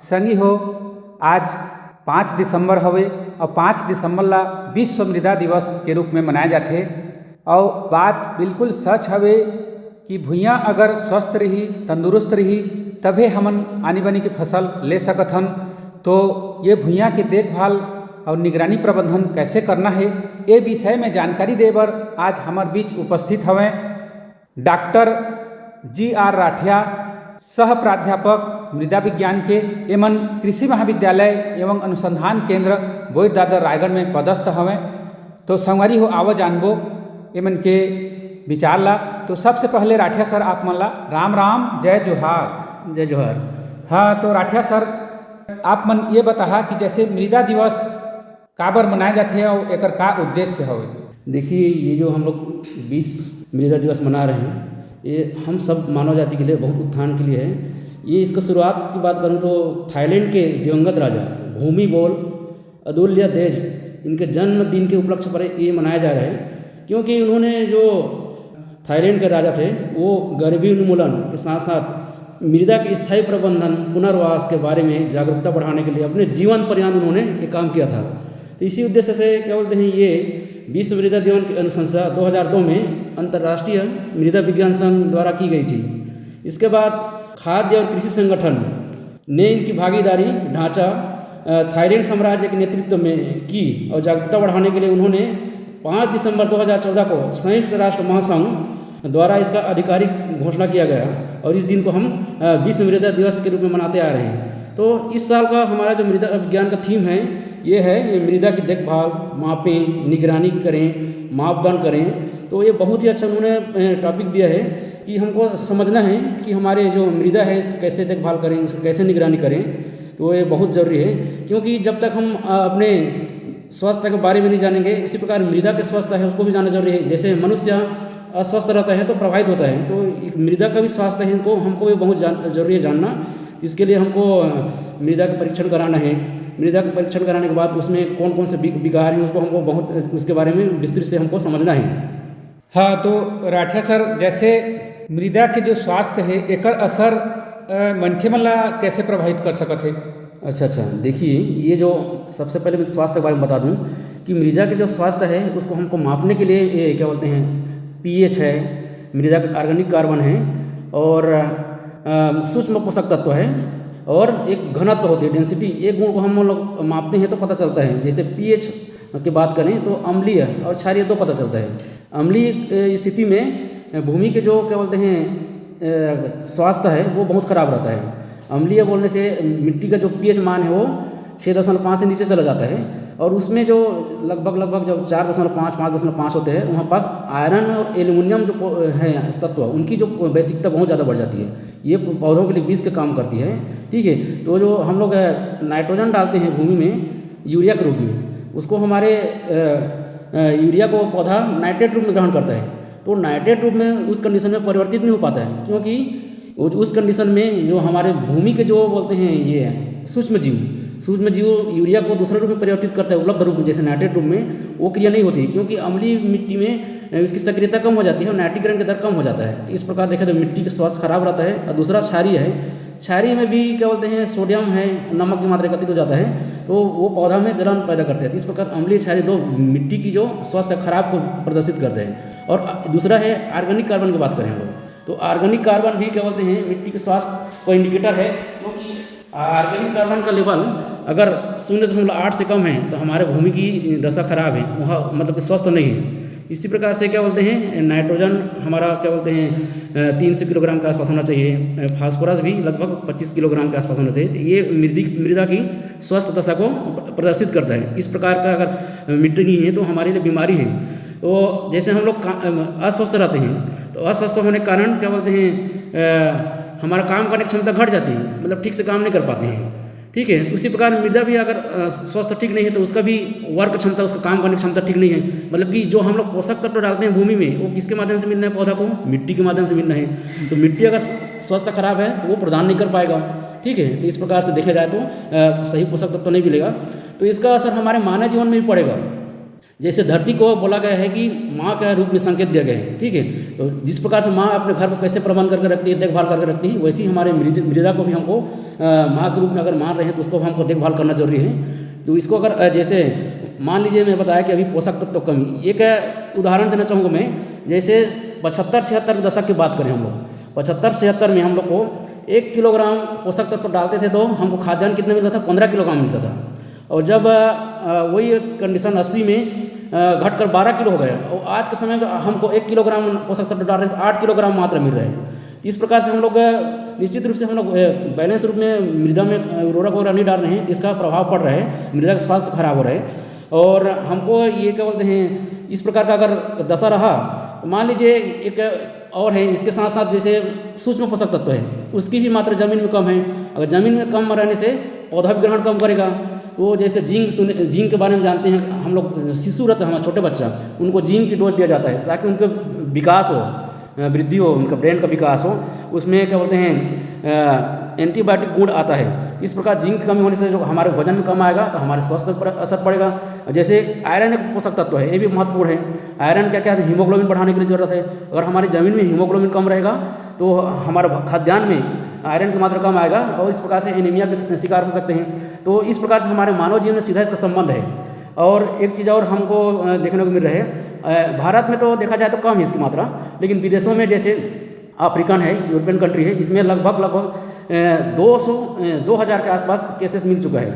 संगी हो, आज 5 दिसंबर हवे और 5 दिसंबर ला विश्व मृदा दिवस के रूप में मनाए जाथे। और बात बिल्कुल सच हवे कि भुइयाँ अगर स्वस्थ रही, तंदुरुस्त रही, तभे हमन आनी बानी के फसल ले सकत हन। तो ये भुइयाँ की देखभाल और निगरानी प्रबंधन कैसे करना है, ये विषय में जानकारी दे बर आज हमार बीच उपस्थित हवें डॉक्टर जी.आर. राठिया, सह प्राध्यापक मृदा विज्ञान के एवं कृषि महाविद्यालय एवं अनुसंधान केंद्र बोईर दादर रायगढ़ में पदस्थ हवें। तो संगवारी हो, आवो जानबो एमन के विचार ला। तो सबसे पहले राठिया सर, आप मन ला राम राम, जय जोहार। जय जोहार। हाँ, तो राठिया सर, आप मन ये बताहा कि जैसे मृदा दिवस काबर मनाए जाते हैं और एकर का उद्देश्य हवे। देखिए, ये जो हम लोग 20 मृदा दिवस मना रहे हैं, ये हम सब मानव जाति के लिए बहुत उत्थान के लिए है। ये इसका शुरुआत की बात करूँ तो थाईलैंड के दिवंगत राजा भूमिबोल अदुल्यदेज, इनके जन्मदिन के उपलक्ष्य पर ये मनाया जा रहा है, क्योंकि उन्होंने जो थाईलैंड के राजा थे वो गरीबी उन्मूलन के साथ साथ मृदा के स्थायी प्रबंधन, पुनर्वास के बारे में जागरूकता बढ़ाने के लिए अपने जीवन पर्यंत उन्होंने ये काम किया था। तो इसी उद्देश्य से क्या बोलते हैं, ये विश्व मृदा दिवस की अनुशंसा 2002 में अंतर्राष्ट्रीय मृदा विज्ञान संघ द्वारा की गई थी। इसके बाद खाद्य और कृषि संगठन ने इनकी भागीदारी ढांचा थाईलैंड साम्राज्य के नेतृत्व में की और जागरूकता बढ़ाने के लिए उन्होंने 5 दिसंबर 2014 को संयुक्त राष्ट्र महासंघ द्वारा इसका आधिकारिक घोषणा किया गया और इस दिन को हम विश्व मृदा दिवस के रूप में मनाते आ रहे हैं। तो इस साल का हमारा जो मृदा विज्ञान का थीम है, ये मृदा की देखभाल, मापें, निगरानी करें, मापदंड करें। तो ये बहुत ही अच्छा उन्होंने टॉपिक दिया है कि हमको समझना है कि हमारे जो मृदा है इसकी कैसे देखभाल करें, उसकी कैसे निगरानी करें। तो ये बहुत ज़रूरी है, क्योंकि जब तक हम अपने स्वास्थ्य के बारे में नहीं जानेंगे, इसी प्रकार मृदा के स्वास्थ्य है उसको भी जानना जरूरी है। जैसे मनुष्य अस्वस्थ रहता है तो प्रभावित होता है, तो मृदा का भी स्वास्थ्य है, इनको हमको भी बहुत जरूरी है जानना। इसके लिए हमको मृदा का परीक्षण कराना है। मृदा का परीक्षण कराने के बाद उसमें कौन कौन से विकार हैं उसको हमको बहुत उसके बारे में विस्तृत से हमको समझना है। हाँ, तो राठिया सर, जैसे मृदा के जो स्वास्थ्य है एकर असर मनखे मन ला कैसे प्रभावित कर सकत है। अच्छा, देखिए, ये जो सबसे पहले मैं स्वास्थ्य के बारे में बता दूं कि मृदा के जो स्वास्थ्य है उसको हमको मापने के लिए ये क्या बोलते हैं, पीएच है, मृदा का ऑर्गेनिक कार्बन है और सूक्ष्म पोषक तत्व है और एक घनत्व होती है, डेंसिटी। एक गुण को हम लोग मापते हैं तो पता चलता है। जैसे पीएच की बात करें तो अम्लीय और क्षारीय दो पता चलता है। अम्लीय स्थिति में भूमि के जो क्या बोलते हैं स्वास्थ्य है वो बहुत खराब रहता है। अम्लीय बोलने से मिट्टी का जो पीएच मान है वो 6.5 से नीचे चला जाता है और उसमें जो लगभग जब 4.5 5.5 होते हैं, वहाँ पास आयरन और एल्युमिनियम जो है तत्व, उनकी जो वैशिकता बहुत ज़्यादा बढ़ जाती है। ये पौधों के लिए विष का काम करती है। ठीक है, तो जो हम लोग नाइट्रोजन डालते हैं भूमि में यूरिया के रूप में, उसको हमारे यूरिया को पौधा नाइट्रेट रूप में ग्रहण करता है। तो नाइट्रेट रूप में उस कंडीशन में परिवर्तित नहीं हो पाता है, क्योंकि उस कंडीशन में जो हमारे भूमि के जो बोलते हैं ये सूक्ष्म जीव यूरिया को दूसरे रूप में परिवर्तित करता है, उपलब्ध रूप में, जैसे नाइट्रेट रूप में वो क्रिया नहीं होती, क्योंकि अम्लीय मिट्टी में इसकी सक्रियता कम हो जाती है और नाइट्रीकरण का दर कम हो जाता है। इस प्रकार देखें तो मिट्टी का स्वास्थ्य खराब रहता है। और दूसरा क्षारीय है। क्षारीय में भी क्या बोलते हैं, सोडियम है, नमक की मात्रा एकत्रित हो जाता है, तो वो पौधा में जलन पैदा करते हैं। इस प्रकार अम्लीय क्षारीय दो मिट्टी की जो स्वास्थ्य खराब को प्रदर्शित करते हैं। और दूसरा है ऑर्गेनिक कार्बन की बात करें हम लोग, तो ऑर्गेनिक कार्बन भी क्या बोलते हैं मिट्टी के स्वास्थ्य को इंडिकेटर है, क्योंकि ऑर्गेनिक कार्बन का लेवल अगर 0.8 से कम है तो हमारे भूमि की दशा खराब है, वहाँ मतलब स्वस्थ नहीं है। इसी प्रकार से क्या बोलते हैं नाइट्रोजन हमारा क्या बोलते हैं 300 किलोग्राम के आसपास होना चाहिए। फास्फोरस भी लगभग 25 किलोग्राम के आसपास होना चाहिए। ये मृदा की स्वस्थ दशा को प्रदर्शित करता है। इस प्रकार का अगर मिट्टी नहीं है तो हमारे लिए बीमारी है। तो जैसे हम लोग अस्वस्थ रहते हैं, तो अस्वस्थ होने के कारण क्या बोलते हैं हमारा काम करने की क्षमता घट जाती है, मतलब ठीक से काम नहीं कर पाते हैं। ठीक है, उसी प्रकार मृदा भी अगर स्वास्थ्य ठीक नहीं है तो उसका भी वर्क क्षमता, उसका काम करने की क्षमता ठीक नहीं है। मतलब कि जो हम लोग पोषक तत्व डालते हैं भूमि में, वो किसके माध्यम से मिलना है पौधा को, मिट्टी के माध्यम से मिलना है। तो मिट्टी अगर स्वास्थ्य खराब है तो वो प्रदान नहीं कर पाएगा। ठीक है, तो इस प्रकार से देखा जाए तो सही पोषक तत्व नहीं मिलेगा, तो इसका असर हमारे मानव जीवन में भी पड़ेगा। जैसे धरती को बोला गया है कि माँ के रूप में संकेत दिया गया है। ठीक है, तो जिस प्रकार से माँ अपने घर को कैसे प्रबंध करके रखती है, देखभाल करके रखती है, वैसे ही हमारे मृदा को भी हमको माँ के रूप में अगर मान रहे हैं तो उसको हमको देखभाल करना जरूरी है। तो इसको अगर जैसे मान लीजिए मैं बताया कि अभी पोषक तत्व कमी, एक उदाहरण देना चाहूँगा मैं। जैसे 75-76 के दशक की बात करें हम लोग, 75-76 में हम लोग को 1 किलोग्राम पोषक तत्व डालते थे तो हमको खाद्यान्न कितना मिलता था, 15 किलोग्राम मिलता था। और जब वही कंडीशन 80 में घटकर 12 किलो हो गया और आज के समय में हमको 1 किलोग्राम पोषक तत्व डाल रहे हैं तो 8 किलोग्राम मात्रा मिल रहा है। इस प्रकार से हम लोग निश्चित रूप से हम लोग बैलेंस रूप में मृदा में उर्वरक वगैरह नहीं डाल रहे हैं, इसका प्रभाव पड़ रहा है, मृदा का स्वास्थ्य खराब हो रहा है। और हमको ये क्या बोलते हैं, इस प्रकार का अगर दशा रहा तो मान लीजिए एक और है, इसके साथ साथ जैसे सूक्ष्म पोषक तत्व है उसकी भी मात्रा जमीन में कम है। अगर जमीन में कम रहने से पौधा भी ग्रहण कम करेगा। तो जैसे जिंक के बारे में जानते हैं हम लोग, शिशु रहते हैं हमारे छोटे बच्चा, उनको जिंक की डोज दिया जाता है ताकि उनका विकास हो, वृद्धि हो, उनका ब्रेन का विकास हो। उसमें क्या बोलते हैं एंटीबायोटिक गुण आता है। इस प्रकार जिंक की कमी होने से जो हमारे वजन में कम आएगा तो हमारे स्वास्थ्य पर असर पड़ेगा। जैसे आयरन एक पोषक तत्व है, ये भी महत्वपूर्ण है। आयरन क्या क्या है, हीमोग्लोबिन बढ़ाने के लिए जरूरत है। अगर हमारी जमीन में हीमोग्लोबिन कम रहेगा तो हमारे खाद्यान्न में आयरन की मात्रा कम आएगा और इस प्रकार से एनीमिया के शिकार हो सकते हैं। तो इस प्रकार से हमारे मानव जीवन में सीधा इसका संबंध है। और एक चीज़ और हमको देखने को मिल रहा है, भारत में तो देखा जाए तो कम है इसकी मात्रा, लेकिन विदेशों में जैसे अफ्रीकन है, यूरोपियन कंट्री है, इसमें लगभग 2000 के आसपास केसेस मिल चुका है।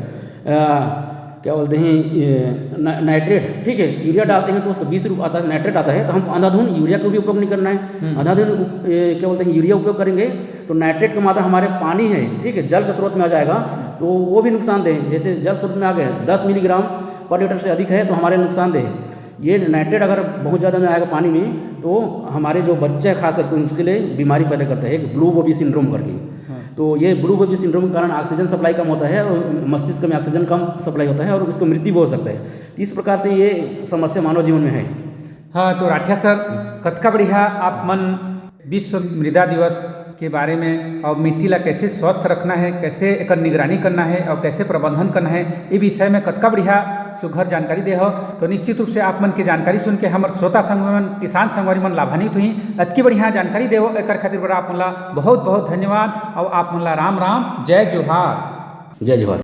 क्या बोलते हैं नाइट्रेट, ठीक है, यूरिया डालते हैं तो उसका 20 रुपये आता है, नाइट्रेट आता है। तो हमको अंधाधुंध यूरिया का भी उपयोग नहीं करना है। अंधाधुंध क्या बोलते हैं यूरिया उपयोग करेंगे तो नाइट्रेट की मात्रा हमारे पानी है, ठीक है, जल के स्रोत में आ जाएगा तो वो भी नुकसानदेह है। जैसे जल स्रोत में आ गए 10 मिलीग्राम पर लीटर से अधिक है तो हमारे नुकसानदेह है। ये नाइट्रेट अगर बहुत ज़्यादा में आएगा पानी में तो हमारे जो बच्चे खास करके उसके लिए बीमारी पैदा करता है, ब्लू बेबी सिंड्रोम करके। तो ये ब्लू बेबी सिंड्रोम के कारण ऑक्सीजन सप्लाई कम होता है और मस्तिष्क में ऑक्सीजन कम सप्लाई होता है और उसको मृत्यु भी हो सकता है। इस प्रकार से ये समस्या मानव जीवन में है। हाँ, तो राठिया सर, कतका बढ़िया आप मन विश्व मृदा दिवस के बारे में और मिट्टी ला कैसे स्वस्थ रखना है, कैसे एक निगरानी करना है और कैसे प्रबंधन करना है, ये विषय में कतका बढ़िया सुघर जानकारी दे हो। तो निश्चित रूप से आप मन के जानकारी सुन के हमारे श्रोता संगवारी मन, किसान संगवारी मन लाभान्वित हुई। अतकी बढ़िया जानकारी देवो एक खातिर बड़ा आप मन ला बहुत बहुत धन्यवाद और आप मन ला राम राम, जय जोहार। जय जोहार।